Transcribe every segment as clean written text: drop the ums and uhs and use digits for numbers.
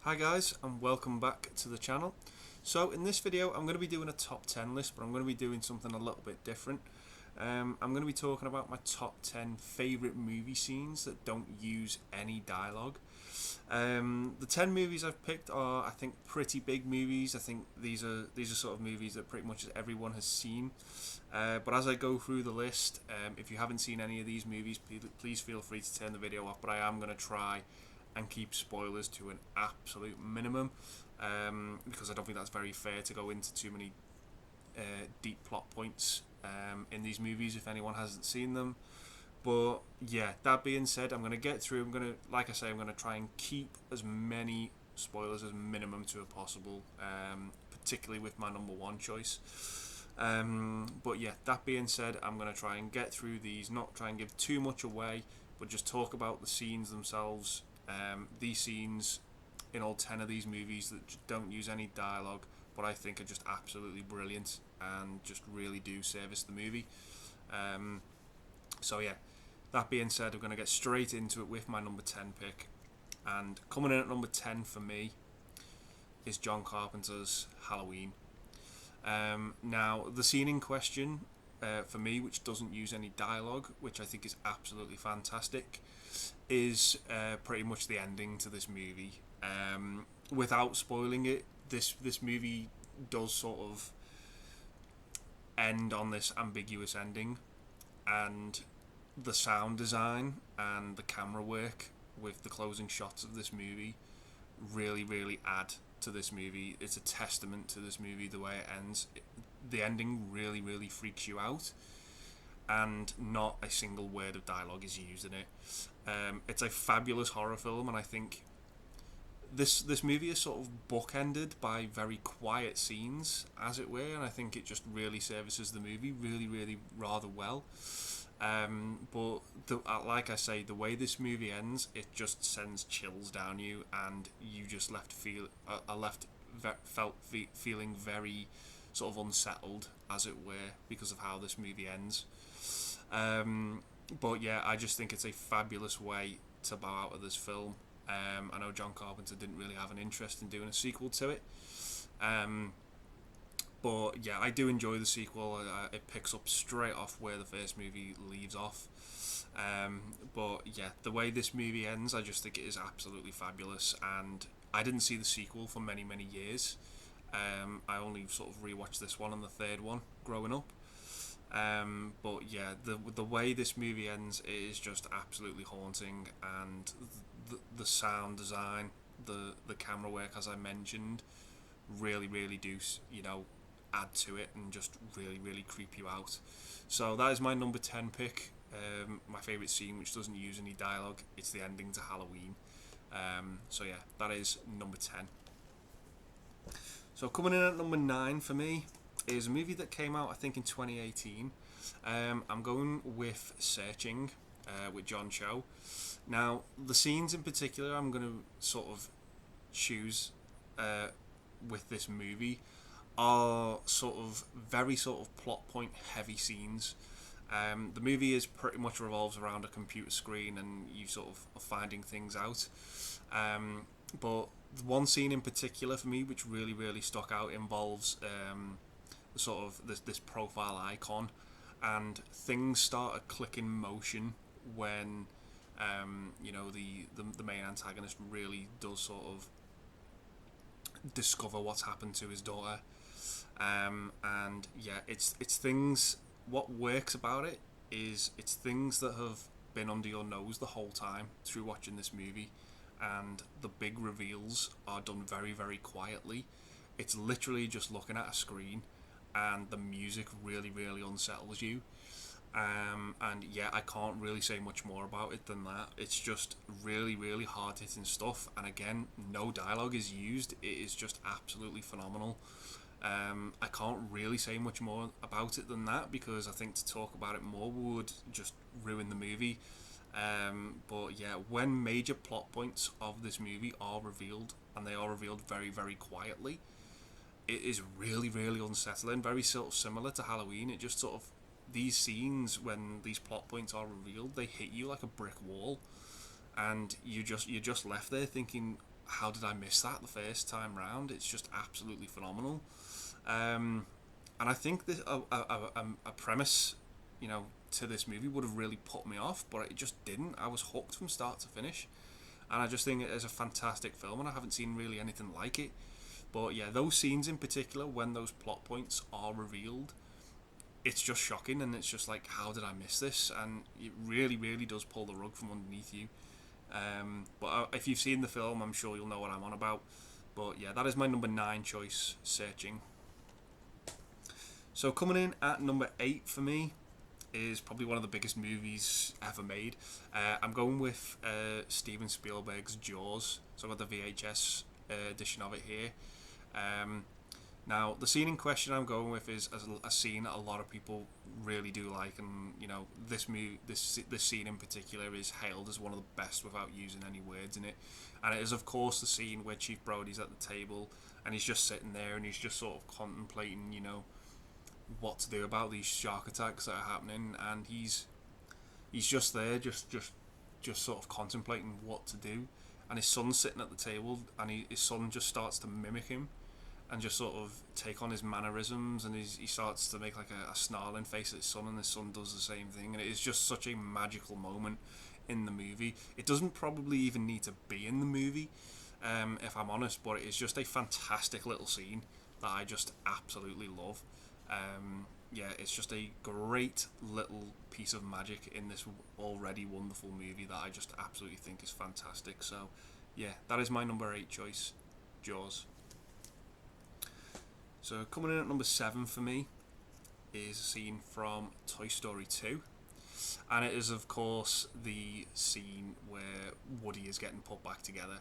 Hi guys, and welcome back to the channel. So in this video I'm going to be doing a top 10 list, but I'm going to be doing something a little bit different. I'm going to be talking about my top 10 favourite movie scenes that don't use any dialogue. The 10 movies I've picked are, I think, pretty big movies. I think these are sort of movies that pretty much everyone has seen. But as I go through the list, if you haven't seen any of these movies, please feel free to turn the video off. But I am going to try and keep spoilers to an absolute minimum, because I don't think that's very fair to go into too many deep plot points in these movies if anyone hasn't seen them. But yeah, that being said, I'm going to get through. I'm going to try and keep as many spoilers as minimum to a possible, particularly with my number one choice. But yeah, that being said, I'm going to try and get through these, not try and give too much away, but just talk about the scenes themselves. These scenes in all 10 of these movies that don't use any dialogue, but I think are just absolutely brilliant and just really do service the movie. So yeah, that being said, I'm going to get straight into it with my number 10 pick. And coming in at number 10 for me is John Carpenter's Halloween. Now, the scene in question for me, which doesn't use any dialogue, which I think is absolutely fantastic, is pretty much the ending to this movie. Without spoiling it, this movie does sort of end on this ambiguous ending, and the sound design and the camera work with the closing shots of this movie really add to this movie. It's a testament to this movie, the way it ends. The ending really freaks you out, and not a single word of dialogue is used in it. It's a fabulous horror film, and I think this movie is sort of bookended by very quiet scenes, as it were, and I think it just really services the movie really rather well. But like I say, the way this movie ends, it just sends chills down you, and you just felt feeling very sort of unsettled, as it were, because of how this movie ends. But yeah, I just think it's a fabulous way to bow out of this film. I know John Carpenter didn't really have an interest in doing a sequel to it. But yeah, I do enjoy the sequel. It picks up straight off where the first movie leaves off. But yeah, the way this movie ends, I just think it is absolutely fabulous. And I didn't see the sequel for many years. I only sort of rewatched this one and the third one growing up. But yeah, the way this movie ends, it is just absolutely haunting, and the sound design, the camera work, as I mentioned, really do add to it and just really creep you out. So that is my number 10 pick. My favourite scene, which doesn't use any dialogue, it's the ending to Halloween. So yeah, that is number 10. So coming in at number 9 for me is a movie that came out, I think, in 2018. I'm going with Searching, with John Cho. Now, the scenes in particular I'm going to sort of choose with this movie are sort of very sort of plot point heavy scenes. The movie is pretty much revolves around a computer screen, and you sort of are finding things out. But one scene in particular for me, which really stuck out, involves sort of this profile icon, and things start to click in motion when the main antagonist really does sort of discover what's happened to his daughter. And yeah, it's things. What works about it is it's things that have been under your nose the whole time through watching this movie, and the big reveals are done very quietly. It's literally just looking at a screen, and the music really unsettles you. And yeah, I can't really say much more about it than that. It's just really hard hitting stuff, and again, no dialogue is used. It is just absolutely phenomenal. I can't really say much more about it than that, because I think to talk about it more would just ruin the movie. But yeah, when major plot points of this movie are revealed, and they are revealed very quietly, it is really unsettling. Very sort of similar to Halloween. It just sort of, these scenes, when these plot points are revealed, they hit you like a brick wall, and you're just left there thinking, how did I miss that the first time round? It's just absolutely phenomenal. Um, and I think this a premise, you know, to this movie would have really put me off, but it just didn't. I was hooked from start to finish, and I just think it is a fantastic film, and I haven't seen really anything like it. But yeah, those scenes in particular, when those plot points are revealed, it's just shocking, and it's just like, how did I miss this? And it really, really does pull the rug from underneath you. But if you've seen the film, I'm sure you'll know what I'm on about. But yeah, that is my number 9 choice, Searching. So coming in at number 8 for me is probably one of the biggest movies ever made. I'm going with Steven Spielberg's Jaws. So I've got the VHS edition of it here. Now, the scene in question I'm going with is a scene that a lot of people really do like, and you know, this scene in particular is hailed as one of the best without using any words in it. And it is, of course, the scene where Chief Brody's at the table and he's just sitting there and he's just sort of contemplating, you know, what to do about these shark attacks that are happening, and he's just there, just sort of contemplating what to do. And his son's sitting at the table, and his son just starts to mimic him and just sort of take on his mannerisms, and he starts to make like a snarling face at his son, and his son does the same thing, and it is just such a magical moment in the movie. It doesn't probably even need to be in the movie, if I'm honest, but it is just a fantastic little scene that I just absolutely love. Yeah, it's just a great little piece of magic in this already wonderful movie that I just absolutely think is fantastic. So yeah, that is my number 8 choice, Jaws. So coming in at number 7 for me is a scene from Toy Story 2. And it is, of course, the scene where Woody is getting put back together.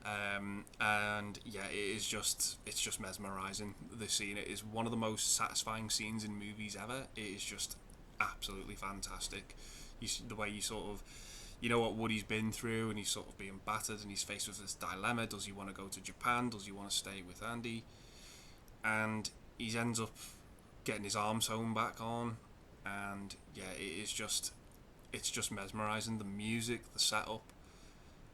And yeah, it's just mesmerising, this scene. It is one of the most satisfying scenes in movies ever. It is just absolutely fantastic. The way you sort of, you know what Woody's been through, and he's sort of being battered, and he's faced with this dilemma. Does he want to go to Japan? Does he want to stay with Andy? And he ends up getting his arm sewn back on, and yeah, it's just mesmerising. The music, the setup,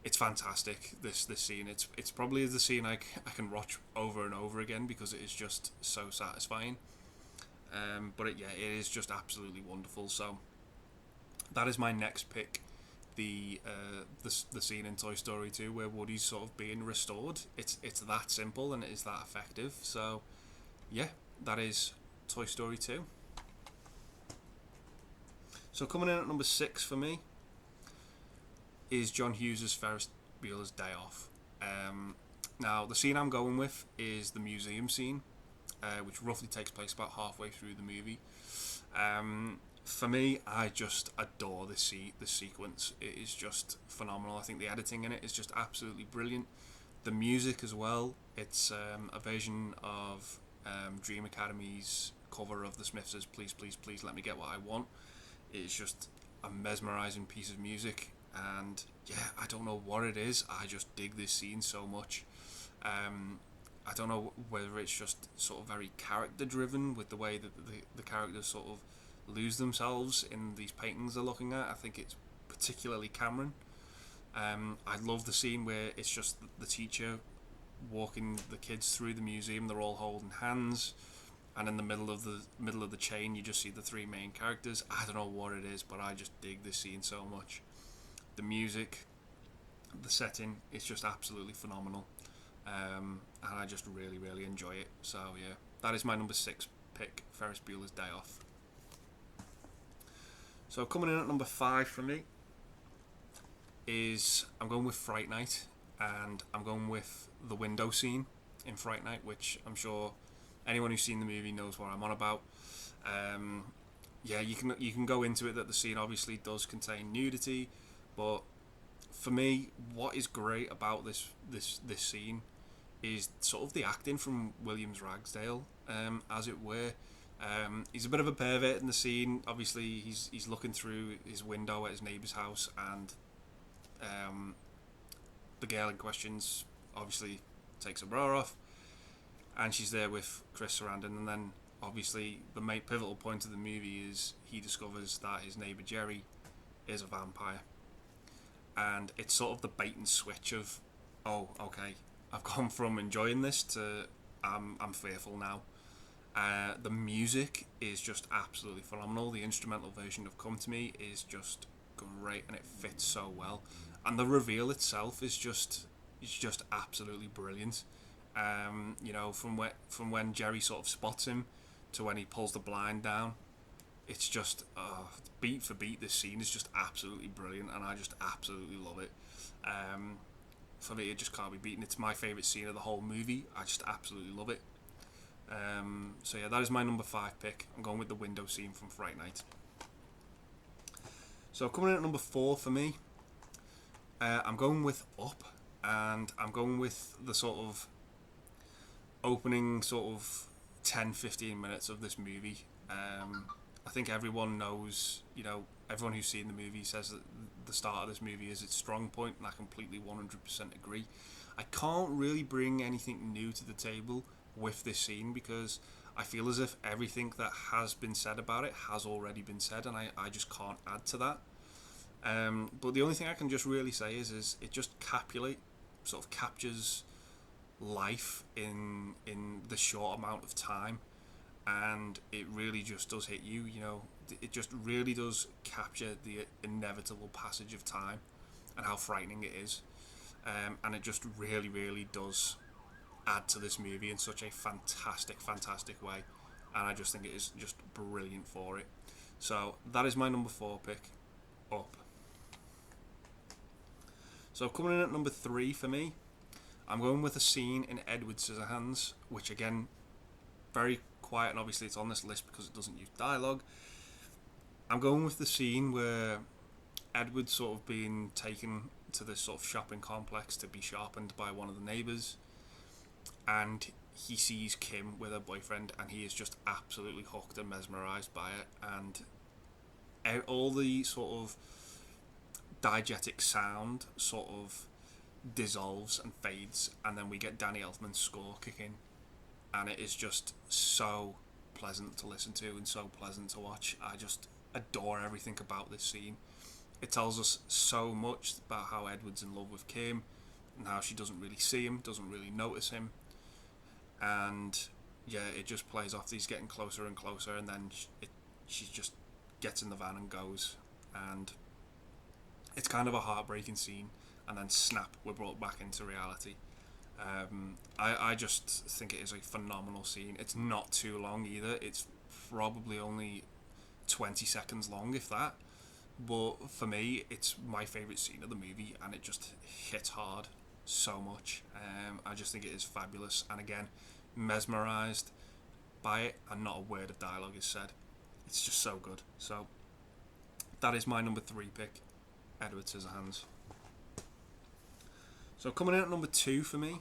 it's fantastic. This scene, it's probably the scene I can watch over and over again because it is just so satisfying. But it is just absolutely wonderful. So that is my next pick. The scene in Toy Story 2 where Woody's sort of being restored. It's that simple and it is that effective. So yeah, that is Toy Story 2. So coming in at number 6 for me is John Hughes' Ferris Buellers Day Off. Now, the scene I'm going with is the museum scene, which roughly takes place about halfway through the movie. For me, I just adore this sequence. It is just phenomenal. I think the editing in it is just absolutely brilliant. The music as well. It's a version of Dream Academy's cover of the Smiths' Please, Please, Please Let Me Get What I Want. It's just a mesmerising piece of music, and yeah, I don't know what it is, I just dig this scene so much. I don't know whether it's just sort of very character driven with the way that the characters sort of lose themselves in these paintings they're looking at. I think it's particularly Cameron. I love the scene where it's just the teacher walking the kids through the museum, they're all holding hands, and in the middle of the chain you just see the 3 main characters. I don't know what it is, but I just dig this scene so much. The music, the setting, it's just absolutely phenomenal, and I just really, really enjoy it. So yeah, that is my number 6 pick, Ferris Bueller's Day Off. So coming in at number 5 for me is, I'm going with Fright Night, and I'm going with the window scene in Fright Night, which I'm sure anyone who's seen the movie knows what I'm on about. Yeah, you can go into it that the scene obviously does contain nudity, but for me, what is great about this scene is sort of the acting from Williams Ragsdale, as it were. He's a bit of a pervert in the scene. Obviously, he's looking through his window at his neighbour's house, and the girl in question's obviously takes her bra off, and she's there with Chris Sarandon, and then obviously the main pivotal point of the movie is he discovers that his neighbour Jerry is a vampire, and it's sort of the bait and switch of Oh, okay. I've gone from enjoying this to I'm fearful now. The music is just absolutely phenomenal. The instrumental version of "Come to Me" is just great, and it fits so well. And the reveal itself is just absolutely brilliant. From when Jerry sort of spots him to when he pulls the blind down, it's just beat for beat. This scene is just absolutely brilliant, and I just absolutely love it. Um, for me, it just can't be beaten. It's my favourite scene of the whole movie. I just absolutely love it. So yeah, that is my number 5 pick. I'm going with the window scene from Fright Night. So coming in at number 4 for me, I'm going with Up, and I'm going with the sort of opening sort of 10-15 minutes of this movie. I think everyone knows, everyone who's seen the movie says that the start of this movie is its strong point, and I completely 100% agree. I can't really bring anything new to the table with this scene because I feel as if everything that has been said about it has already been said, and I just can't add to that. But the only thing I can just really say is it just sort of captures life in the short amount of time, and it really just does hit you. It just really does capture the inevitable passage of time and how frightening it is. And it just really, really does add to this movie in such a fantastic, fantastic way. And I just think it is just brilliant for it. So that is my number 4 pick, Up. So coming in at number 3 for me, I'm going with a scene in Edward Scissorhands, which again, very quiet, and obviously it's on this list because it doesn't use dialogue. I'm going with the scene where Edward's sort of being taken to this sort of shopping complex to be sharpened by one of the neighbours, and he sees Kim with her boyfriend, and he is just absolutely hooked and mesmerised by it, and all the sort of diegetic sound sort of dissolves and fades, and then we get Danny Elfman's score kicking, and it is just so pleasant to listen to and so pleasant to watch. I just adore everything about this scene. It tells us so much about how Edward's in love with Kim and how she doesn't really see him, doesn't really notice him, and yeah, it just plays off these getting closer and closer, and then she just gets in the van and goes, and it's kind of a heartbreaking scene, and then snap, we're brought back into reality. I just think it is a phenomenal scene. It's not too long either. It's probably only 20 seconds long, if that. But for me, it's my favourite scene of the movie, and it just hits hard so much. I just think it is fabulous, and again, mesmerised by it, and not a word of dialogue is said. It's just so good. So that is my number 3 pick, Edward Scissorhands. So coming in at number 2 for me,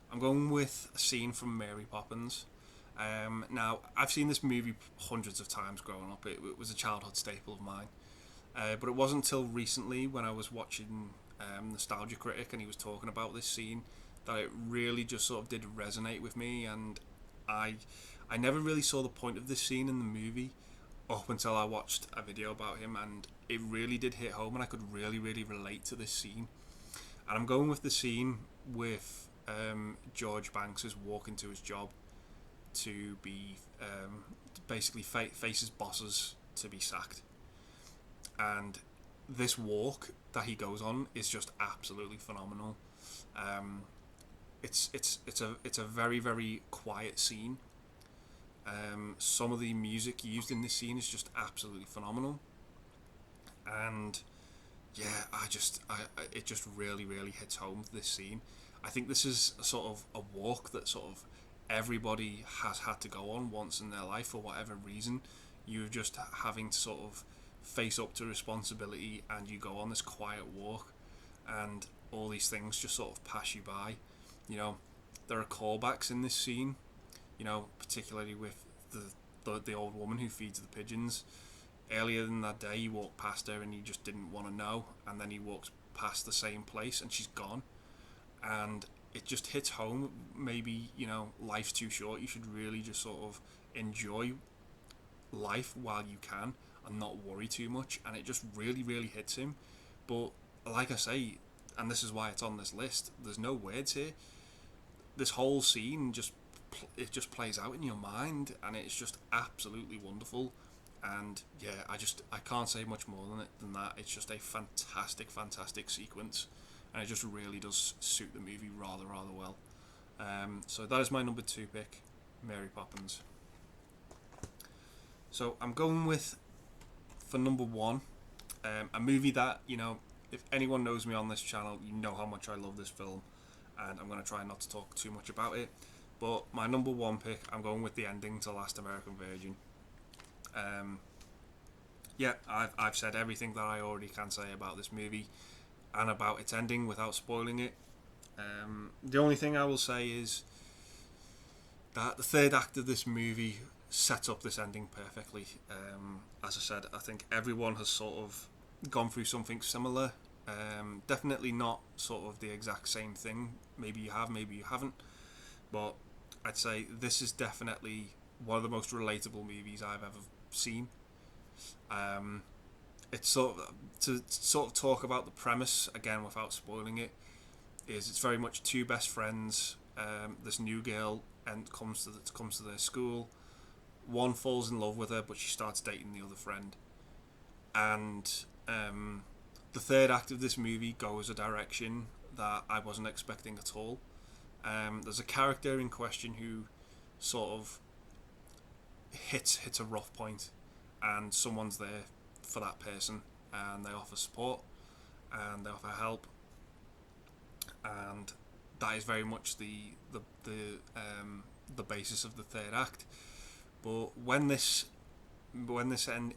I'm going with a scene from Mary Poppins. Now, I've seen this movie hundreds of times growing up. It was a childhood staple of mine. But it wasn't until recently when I was watching Nostalgia Critic and he was talking about this scene that it really just sort of did resonate with me, and I never really saw the point of this scene in the movie up until I watched a video about him, and it really did hit home, and I could really, really relate to this scene. And I'm going with the scene with George Banks is walking to his job to be basically face his bosses to be sacked. And this walk that he goes on is just absolutely phenomenal. It's a very, very quiet scene. Some of the music used in this scene is just absolutely phenomenal, and yeah, it just really, really hits home, this scene. I think this is a sort of a walk that sort of everybody has had to go on once in their life for whatever reason. You're just having to sort of face up to responsibility, and you go on this quiet walk, and all these things just sort of pass you by. There are callbacks in this scene, particularly with the old woman who feeds the pigeons. Earlier in that day, he walked past her and he just didn't want to know, and then he walks past the same place and she's gone, and it just hits home. Maybe life's too short. You should really just sort of enjoy life while you can and not worry too much, and it just really, really hits him. But like I say, and this is why it's on this list. There's no words here. This whole scene it just plays out in your mind, and it's just absolutely wonderful. And yeah, I can't say much more than that. It's just a fantastic sequence, and it just really does suit the movie rather well. So that is my number 2 pick, Mary Poppins. So I'm going with, for number 1, a movie that, you know, if anyone knows me on this channel, you know how much I love this film, and I'm going to try not to talk too much about it. But my number 1 pick, I'm going with the ending to Last American Virgin. Yeah, I've said everything that I already can say about this movie and about its ending without spoiling it. The only thing I will say is that the third act of this movie sets up this ending perfectly. As I said, I think everyone has sort of gone through something similar. Definitely not sort of the exact same thing. Maybe you have, maybe you haven't. But I'd say this is definitely one of the most relatable movies I've ever seen. It's sort of, to sort of talk about the premise again without spoiling it, is it's very much two best friends. This new girl and comes to their school. One falls in love with her, but she starts dating the other friend. And the third act of this movie goes a direction that I wasn't expecting at all. There's a character in question who sort of hits a rough point, and someone's there for that person, and they offer support and they offer help, and that is very much the basis of the third act. But when this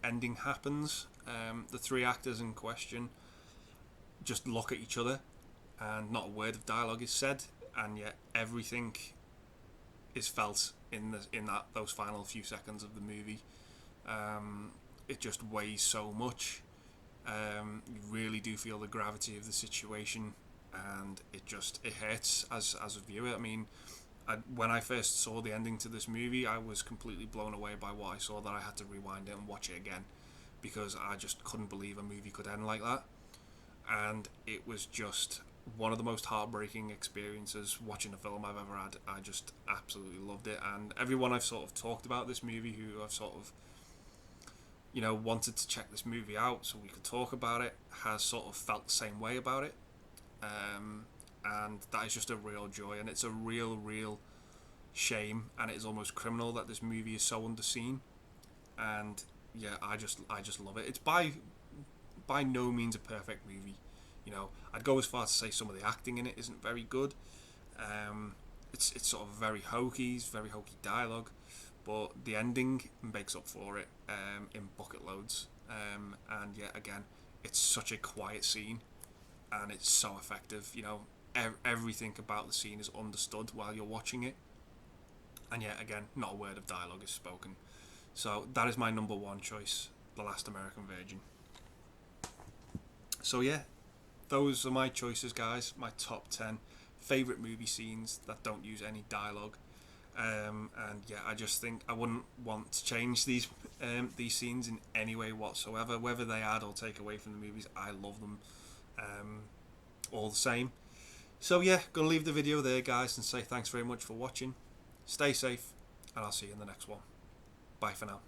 ending happens, the three actors in question just look at each other, and not a word of dialogue is said, and yet everything is felt in those final few seconds of the movie. It just weighs so much. You really do feel the gravity of the situation, and it hurts as a viewer. I mean, when I first saw the ending to this movie, I was completely blown away by what I saw, that I had to rewind it and watch it again, because I just couldn't believe a movie could end like that. And it was just one of the most heartbreaking experiences watching a film I've ever had. I just absolutely loved it, and everyone I've sort of talked about this movie, who I've sort of, you know, wanted to check this movie out so we could talk about it, has sort of felt the same way about it. And that is just a real joy, and it's a real shame, and it is almost criminal that this movie is so underseen. And yeah, I just love it. It's by no means a perfect movie. You know, I'd go as far to say some of the acting in it isn't very good. It's sort of very hokey dialogue, but the ending makes up for it in bucket loads. And yet again, it's such a quiet scene, and it's so effective. You know, everything about the scene is understood while you're watching it, and yet again, not a word of dialogue is spoken. So that is my number 1 choice, The Last American Virgin. So yeah, those are my choices, guys. My top 10 favourite movie scenes that don't use any dialogue. And yeah, I just think I wouldn't want to change these scenes in any way whatsoever. Whether they add or take away from the movies, I love them all the same. So yeah, gonna leave the video there, guys, and say thanks very much for watching. Stay safe, and I'll see you in the next one. Bye for now.